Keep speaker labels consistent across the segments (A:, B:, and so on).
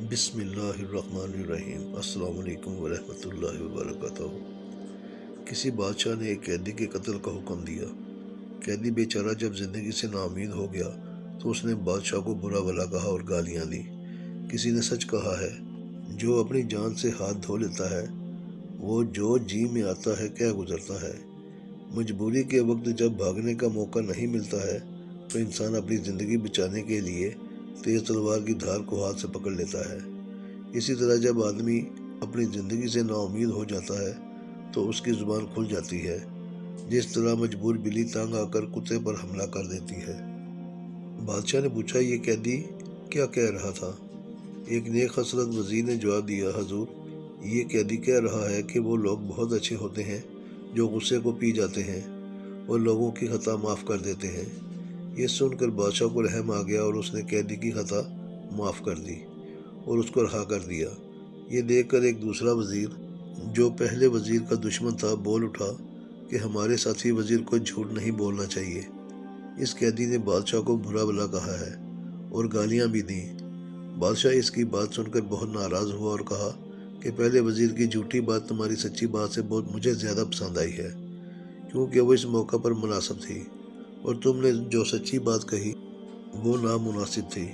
A: بسم اللہ الرحمن الرحیم۔ السلام علیکم ورحمتہ وبرکاتہ۔ کسی بادشاہ نے ایک قیدی کے قتل کا حکم دیا۔ قیدی بیچارہ جب زندگی سے نا امید ہو گیا تو اس نے بادشاہ کو برا بھلا کہا اور گالیاں دی۔ کسی نے سچ کہا ہے، جو اپنی جان سے ہاتھ دھو لیتا ہے وہ جو جی میں آتا ہے کہہ گزرتا ہے۔ مجبوری کے وقت جب بھاگنے کا موقع نہیں ملتا ہے تو انسان اپنی زندگی بچانے کے لیے تیز تلوار کی دھار کو ہاتھ سے پکڑ لیتا ہے۔ اسی طرح جب آدمی اپنی زندگی سے نا امید ہو جاتا ہے تو اس کی زبان کھل جاتی ہے، جس طرح مجبور بلی تنگ آ کر کتے پر حملہ کر دیتی ہے۔ بادشاہ نے پوچھا، یہ قیدی کیا کہہ رہا تھا؟ ایک نیک خصلت وزیر نے جواب دیا، حضور، یہ قیدی کہہ رہا ہے کہ وہ لوگ بہت اچھے ہوتے ہیں جو غصے کو پی جاتے ہیں اور لوگوں کی خطا معاف کر دیتے ہیں۔ یہ سن کر بادشاہ کو رحم آ گیا اور اس نے قیدی کی خطا معاف کر دی اور اس کو رہا کر دیا۔ یہ دیکھ کر ایک دوسرا وزیر جو پہلے وزیر کا دشمن تھا بول اٹھا کہ ہمارے ساتھی وزیر کو جھوٹ نہیں بولنا چاہیے۔ اس قیدی نے بادشاہ کو برا بھلا کہا ہے اور گالیاں بھی دیں۔ بادشاہ اس کی بات سن کر بہت ناراض ہوا اور کہا کہ پہلے وزیر کی جھوٹی بات تمہاری سچی بات سے بہت مجھے زیادہ پسند آئی ہے، کیونکہ وہ اس موقع پر مناسب تھی، اور تم نے جو سچی بات کہی وہ نامناسب تھی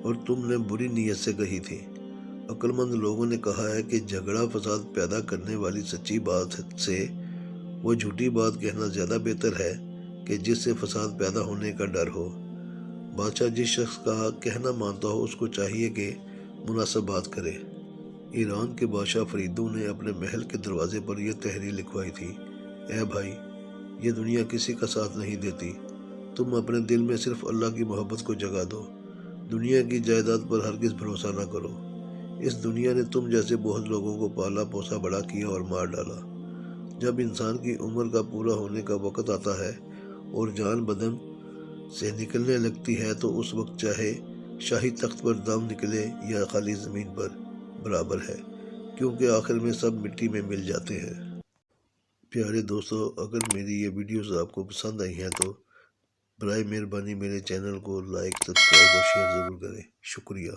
A: اور تم نے بری نیت سے کہی تھی۔ عقل مند لوگوں نے کہا ہے کہ جھگڑا فساد پیدا کرنے والی سچی بات سے وہ جھوٹی بات کہنا زیادہ بہتر ہے کہ جس سے فساد پیدا ہونے کا ڈر ہو۔ بادشاہ جس شخص کا کہنا مانتا ہو اس کو چاہیے کہ مناسب بات کرے۔ ایران کے بادشاہ فریدوں نے اپنے محل کے دروازے پر یہ تحریر لکھوائی تھی، اے بھائی، یہ دنیا کسی کا ساتھ نہیں دیتی، تم اپنے دل میں صرف اللہ کی محبت کو جگا دو، دنیا کی جائیداد پر ہرگز بھروسہ نہ کرو، اس دنیا نے تم جیسے بہت لوگوں کو پالا پوسا بڑا کیا اور مار ڈالا۔ جب انسان کی عمر کا پورا ہونے کا وقت آتا ہے اور جان بدن سے نکلنے لگتی ہے تو اس وقت چاہے شاہی تخت پر دم نکلے یا خالی زمین پر برابر ہے، کیونکہ آخر میں سب مٹی میں مل جاتے ہیں۔ پیارے دوستو، اگر میری یہ ویڈیوز آپ کو پسند آئی ہیں تو برائے مہربانی میرے چینل کو لائک، سبسکرائب اور شیئر ضرور کریں۔ شکریہ۔